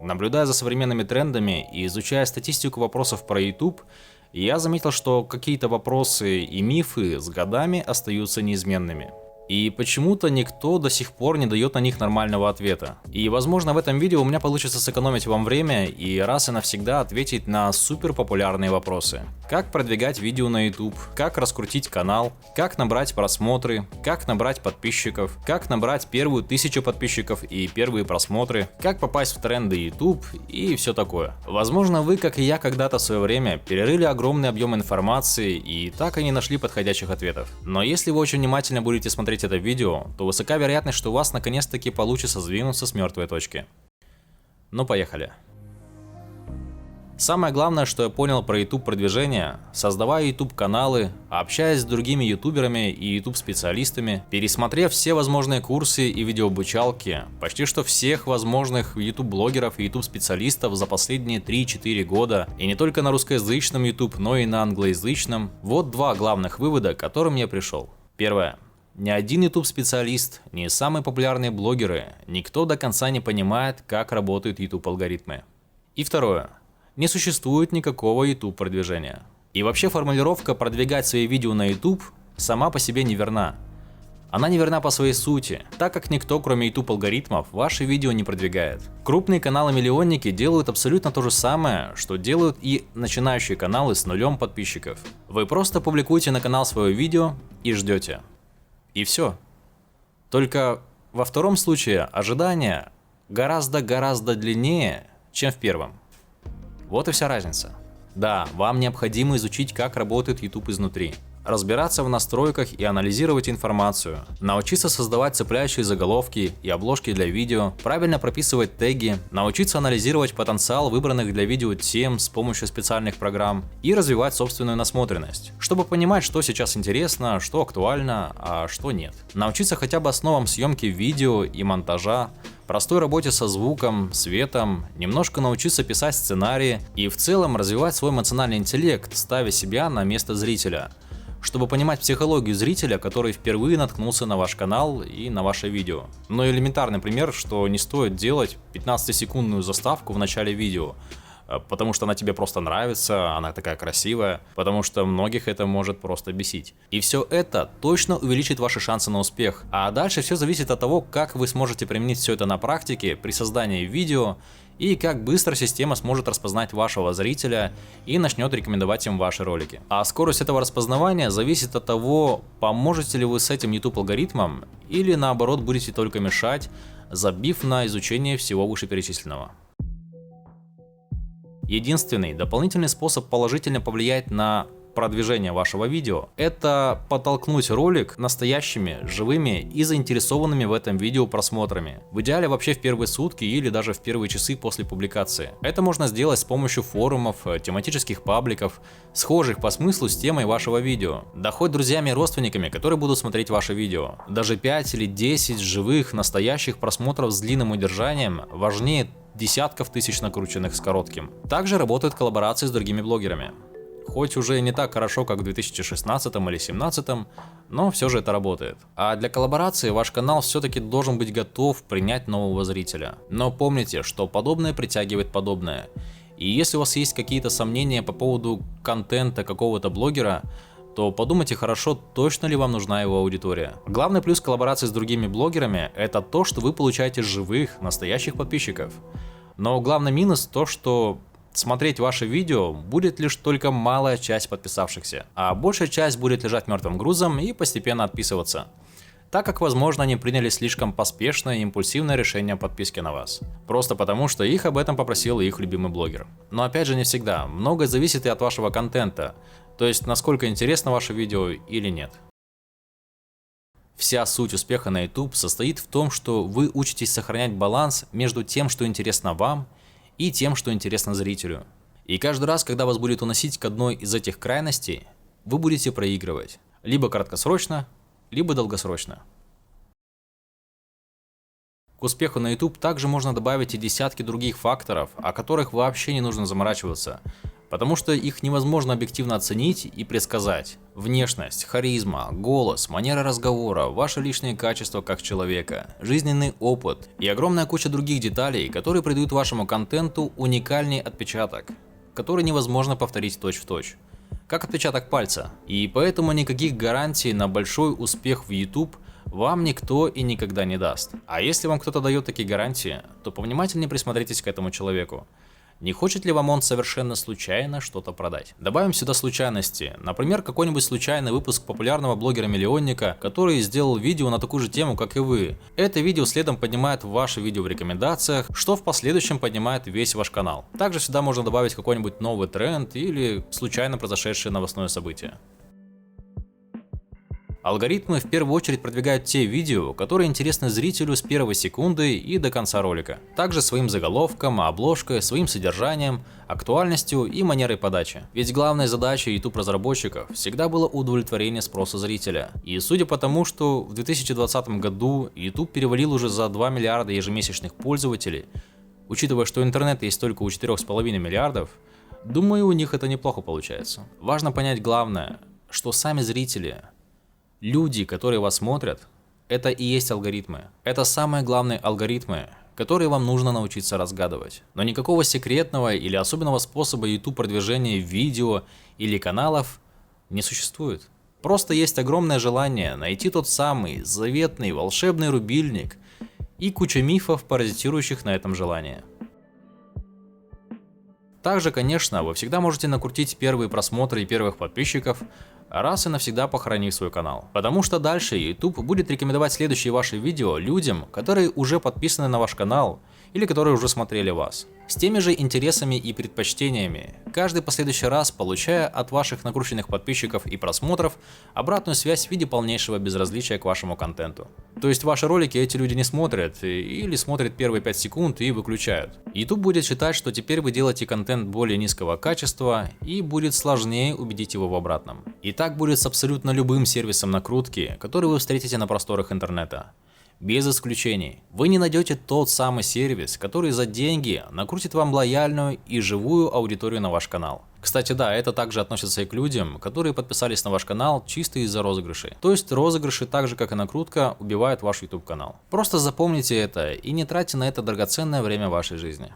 Наблюдая за современными трендами и изучая статистику вопросов про YouTube, я заметил, что какие-то вопросы и мифы с годами остаются неизменными. И почему-то никто до сих пор не дает на них нормального ответа. И возможно в этом видео у меня получится сэкономить вам время и раз и навсегда ответить на супер популярные вопросы. Как продвигать видео на YouTube, как раскрутить канал, как набрать просмотры, как набрать подписчиков, как набрать первую 1000 подписчиков и первые просмотры, как попасть в тренды YouTube и все такое. Возможно вы, как и я когда-то в свое время, перерыли огромный объем информации и так и не нашли подходящих ответов. Но если вы очень внимательно будете смотреть это видео, то высока вероятность, что у вас наконец-таки получится сдвинуться с мертвой точки. Ну поехали. Самое главное, что я понял про YouTube продвижение, создавая YouTube каналы, общаясь с другими ютуберами и YouTube специалистами, пересмотрев все возможные курсы и видеообучалки, почти что всех возможных YouTube блогеров и YouTube специалистов за последние 3-4 года, и не только на русскоязычном YouTube, но и на англоязычном, вот два главных вывода, к которым я пришел. Первое. Ни один YouTube-специалист, ни самые популярные блогеры, никто до конца не понимает, как работают YouTube-алгоритмы. И второе. Не существует никакого YouTube-продвижения. И вообще формулировка «продвигать свои видео на YouTube» сама по себе неверна. Она неверна по своей сути, так как никто, кроме YouTube-алгоритмов, ваши видео не продвигает. Крупные каналы-миллионники делают абсолютно то же самое, что делают и начинающие каналы с нулем подписчиков. Вы просто публикуете на канал свое видео и ждете. И все. Только во втором случае ожидания гораздо длиннее, чем в первом. Вот и вся разница. Да, вам необходимо изучить, как работает YouTube изнутри. Разбираться в настройках и анализировать информацию, научиться создавать цепляющие заголовки и обложки для видео, правильно прописывать теги, научиться анализировать потенциал выбранных для видео тем с помощью специальных программ и развивать собственную насмотренность, чтобы понимать, что сейчас интересно, что актуально, а что нет. Научиться хотя бы основам съемки видео и монтажа, простой работе со звуком, светом, немножко научиться писать сценарии и в целом развивать свой эмоциональный интеллект, ставя себя на место зрителя, чтобы понимать психологию зрителя, который впервые наткнулся на ваш канал и на ваше видео. Но элементарный пример, что не стоит делать 15-секундную заставку в начале видео, потому что она тебе просто нравится, она такая красивая, потому что многих это может просто бесить. И все это точно увеличит ваши шансы на успех. А дальше все зависит от того, как вы сможете применить все это на практике при создании видео и как быстро система сможет распознать вашего зрителя и начнет рекомендовать им ваши ролики. А скорость этого распознавания зависит от того, поможете ли вы с этим YouTube алгоритмом или наоборот будете только мешать, забив на изучение всего вышеперечисленного. Единственный дополнительный способ положительно повлиять на продвижение вашего видео – это подтолкнуть ролик настоящими, живыми и заинтересованными в этом видео просмотрами. В идеале вообще в первые сутки или даже в первые часы после публикации. Это можно сделать с помощью форумов, тематических пабликов, схожих по смыслу с темой вашего видео. Да хоть друзьями и родственниками, которые будут смотреть ваше видео. Даже 5 или 10 живых, настоящих просмотров с длинным удержанием важнее десятков тысяч накрученных с коротким. Также работают коллаборации с другими блогерами. Хоть уже не так хорошо, как в 2016 или 2017, но все же это работает. А для коллаборации ваш канал все-таки должен быть готов принять нового зрителя. Но помните, что подобное притягивает подобное. И если у вас есть какие-то сомнения по поводу контента какого-то блогера, то подумайте хорошо, точно ли вам нужна его аудитория. Главный плюс коллаборации с другими блогерами – это то, что вы получаете живых, настоящих подписчиков. Но главный минус то, что смотреть ваше видео будет лишь только малая часть подписавшихся, а большая часть будет лежать мертвым грузом и постепенно отписываться, так как, возможно, они приняли слишком поспешное и импульсивное решение о подписке на вас. Просто потому, что их об этом попросил их любимый блогер. Но опять же не всегда, многое зависит и от вашего контента, то есть насколько интересно ваше видео или нет. Вся суть успеха на YouTube состоит в том, что вы учитесь сохранять баланс между тем, что интересно вам, и тем, что интересно зрителю. И каждый раз, когда вас будет уносить к одной из этих крайностей, вы будете проигрывать. Либо краткосрочно, либо долгосрочно. К успеху на YouTube также можно добавить и десятки других факторов, о которых вообще не нужно заморачиваться. потому что их невозможно объективно оценить и предсказать. Внешность, харизма, голос, манера разговора, ваши личные качества как человека, жизненный опыт и огромная куча других деталей, которые придают вашему контенту уникальный отпечаток, который невозможно повторить точь-в-точь. Как отпечаток пальца. И поэтому никаких гарантий на большой успех в YouTube вам никто и никогда не даст. А если вам кто-то дает такие гарантии, то повнимательнее присмотритесь к этому человеку. Не хочет ли вам он совершенно случайно что-то продать? Добавим сюда случайности. Например, какой-нибудь случайный выпуск популярного блогера-миллионника, который сделал видео на такую же тему, как и вы. Это видео следом поднимает ваше видео в рекомендациях, что в последующем поднимает весь ваш канал. Также сюда можно добавить какой-нибудь новый тренд или случайно произошедшее новостное событие. Алгоритмы в первую очередь продвигают те видео, которые интересны зрителю с первой секунды и до конца ролика. Также своим заголовком, обложкой, своим содержанием, актуальностью и манерой подачи. Ведь главной задачей YouTube-разработчиков всегда было удовлетворение спроса зрителя. И судя по тому, что в 2020 году YouTube перевалил уже за 2 миллиарда ежемесячных пользователей, учитывая, что интернет есть только у 4,5 миллиардов, думаю, у них это неплохо получается. Важно понять главное, что сами зрители, люди, которые вас смотрят, это и есть алгоритмы. Это самые главные алгоритмы, которые вам нужно научиться разгадывать. Но никакого секретного или особенного способа YouTube продвижения видео или каналов не существует. Просто есть огромное желание найти тот самый заветный волшебный рубильник и куча мифов, паразитирующих на этом желании. Также, конечно, вы всегда можете накрутить первые просмотры и первых подписчиков, раз и навсегда похоронив свой канал. Потому что дальше YouTube будет рекомендовать следующие ваши видео людям, которые уже подписаны на ваш канал или которые уже смотрели вас. С теми же интересами и предпочтениями, каждый последующий раз получая от ваших накрученных подписчиков и просмотров обратную связь в виде полнейшего безразличия к вашему контенту. То есть ваши ролики эти люди не смотрят или смотрят первые 5 секунд и выключают. YouTube будет считать, что теперь вы делаете контент более низкого качества и будет сложнее убедить его в обратном. И так будет с абсолютно любым сервисом накрутки, который вы встретите на просторах интернета. Без исключений. Вы не найдете тот самый сервис, который за деньги накрутит вам лояльную и живую аудиторию на ваш канал. Кстати, да, это также относится и к людям, которые подписались на ваш канал чисто из-за розыгрышей. То есть розыгрыши, так же как и накрутка, убивают ваш YouTube канал. Просто запомните это и не тратьте на это драгоценное время вашей жизни.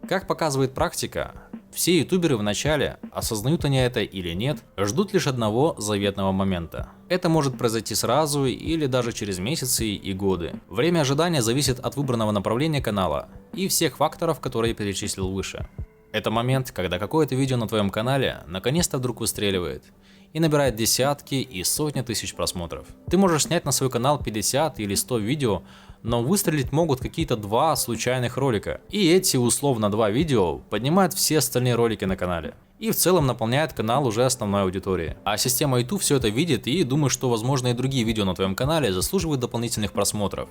Как показывает практика, все ютуберы в начале, осознают они это или нет, ждут лишь одного заветного момента. Это может произойти сразу или даже через месяцы и годы. Время ожидания зависит от выбранного направления канала и всех факторов, которые я перечислил выше. Это момент, когда какое-то видео на твоем канале наконец-то вдруг выстреливает и набирает десятки и сотни тысяч просмотров. Ты можешь снять на свой канал 50 или 100 видео, но выстрелить могут какие-то 2 случайных ролика. И эти условно 2 видео поднимают все остальные ролики на канале. И в целом наполняет канал уже основной аудиторией. А система YouTube все это видит и думает, что возможно и другие видео на твоем канале заслуживают дополнительных просмотров.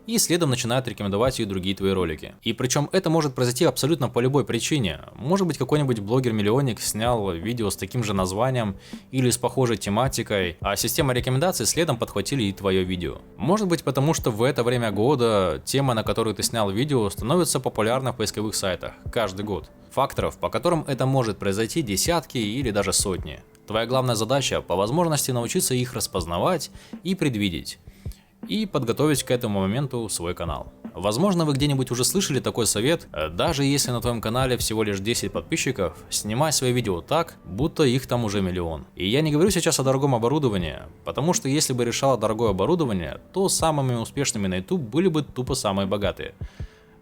И следом начинает рекомендовать и другие твои ролики. И причем это может произойти абсолютно по любой причине. Может быть, какой-нибудь блогер-миллионник снял видео с таким же названием или с похожей тематикой, а система рекомендаций следом подхватили и твое видео. Может быть, потому что в это время года тема, на которую ты снял видео, становится популярна в поисковых сайтах каждый год. Факторов, по которым это может произойти, десятки или даже сотни. Твоя главная задача по возможности научиться их распознавать и предвидеть. И подготовить к этому моменту свой канал. Возможно, вы где-нибудь уже слышали такой совет: даже если на твоем канале всего лишь 10 подписчиков, снимай свои видео так, будто их там уже миллион. И я не говорю сейчас о дорогом оборудовании, потому что если бы решало дорогое оборудование, то самыми успешными на YouTube были бы тупо самые богатые.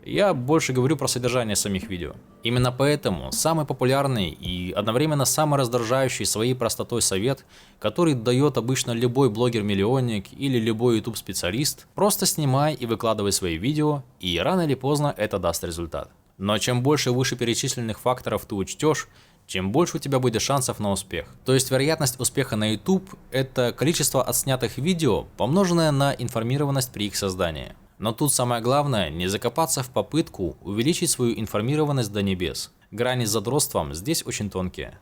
Я больше говорю про содержание самих видео. Именно поэтому самый популярный и одновременно самый раздражающий своей простотой совет, который дает обычно любой блогер-миллионник или любой YouTube-специалист: просто снимай и выкладывай свои видео, и рано или поздно это даст результат. Но чем больше вышеперечисленных факторов ты учтешь, чем больше у тебя будет шансов на успех. То есть вероятность успеха на YouTube – это количество отснятых видео, помноженное на информированность при их создании. Но тут самое главное не закопаться в попытку увеличить свою информированность до небес. Грани с задротством здесь очень тонкие.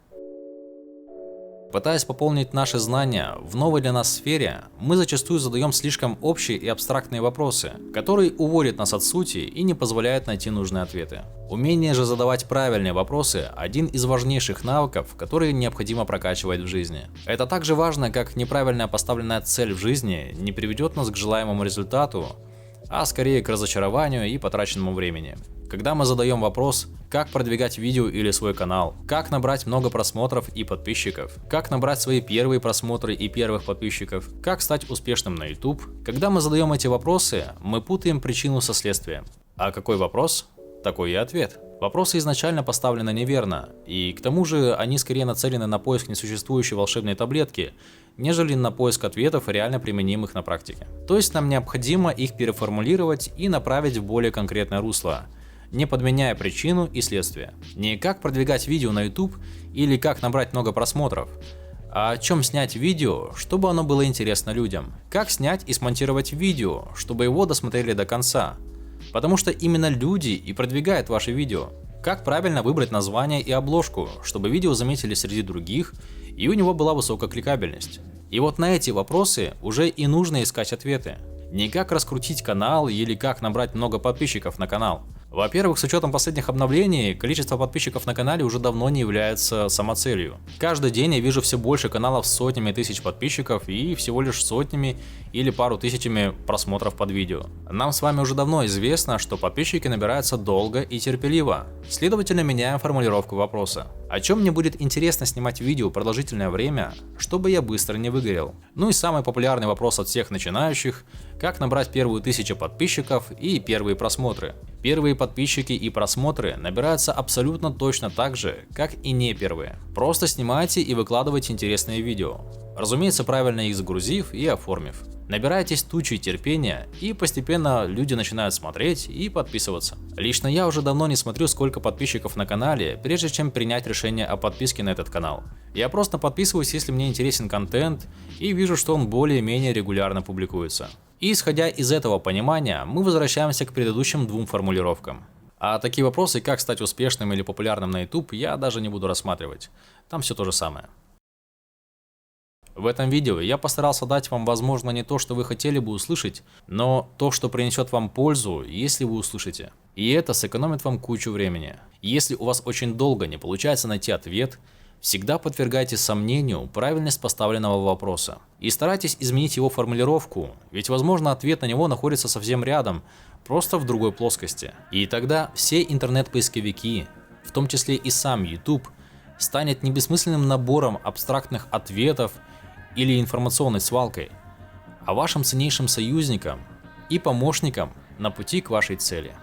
Пытаясь пополнить наши знания в новой для нас сфере, мы зачастую задаем слишком общие и абстрактные вопросы, которые уводят нас от сути и не позволяют найти нужные ответы. Умение же задавать правильные вопросы – один из важнейших навыков, которые необходимо прокачивать в жизни. Это так же важно, как неправильно поставленная цель в жизни не приведет нас к желаемому результату, а скорее к разочарованию и потраченному времени. Когда мы задаем вопрос, как продвигать видео или свой канал, как набрать много просмотров и подписчиков, как набрать свои первые просмотры и первых подписчиков, как стать успешным на YouTube, когда мы задаем эти вопросы, мы путаем причину со следствием. А какой вопрос, такой и ответ. Вопросы изначально поставлены неверно, и к тому же они скорее нацелены на поиск несуществующей волшебной таблетки, нежели на поиск ответов, реально применимых на практике. То есть нам необходимо их переформулировать и направить в более конкретное русло, не подменяя причину и следствие. Не как продвигать видео на YouTube или как набрать много просмотров, а о чем снять видео, чтобы оно было интересно людям. Как снять и смонтировать видео, чтобы его досмотрели до конца. Потому что именно люди и продвигают ваши видео. Как правильно выбрать название и обложку, чтобы видео заметили среди других и у него была высокая кликабельность. И вот на эти вопросы уже и нужно искать ответы. Не как раскрутить канал или как набрать много подписчиков на канал. Во-первых, с учетом последних обновлений, количество подписчиков на канале уже давно не является самоцелью. Каждый день я вижу все больше каналов с сотнями тысяч подписчиков и всего лишь сотнями или пару тысячами просмотров под видео. Нам с вами уже давно известно, что подписчики набираются долго и терпеливо. Следовательно, меняем формулировку вопроса. О чем мне будет интересно снимать видео продолжительное время, чтобы я быстро не выгорел? Ну и самый популярный вопрос от всех начинающих – как набрать первую 1000 подписчиков и первые просмотры? Первые подписчики и просмотры набираются абсолютно точно так же, как и не первые. Просто снимайте и выкладывайте интересные видео. Разумеется, правильно их загрузив и оформив. Набирайтесь тучей терпения, и постепенно люди начинают смотреть и подписываться. Лично я уже давно не смотрю, сколько подписчиков на канале, прежде чем принять решение о подписке на этот канал. Я просто подписываюсь, если мне интересен контент и вижу, что он более-менее регулярно публикуется. И исходя из этого понимания, мы возвращаемся к предыдущим двум формулировкам. А такие вопросы, как стать успешным или популярным на YouTube, я даже не буду рассматривать. Там все то же самое. В этом видео я постарался дать вам, возможно, не то, что вы хотели бы услышать, но то, что принесет вам пользу, если вы услышите. И это сэкономит вам кучу времени. Если у вас очень долго не получается найти ответ, всегда подвергайте сомнению правильность поставленного вопроса. И старайтесь изменить его формулировку, ведь, возможно, ответ на него находится совсем рядом, просто в другой плоскости. И тогда все интернет-поисковики, в том числе и сам YouTube, станет не бессмысленным набором абстрактных ответов или информационной свалкой, а вашим ценнейшим союзником и помощником на пути к вашей цели.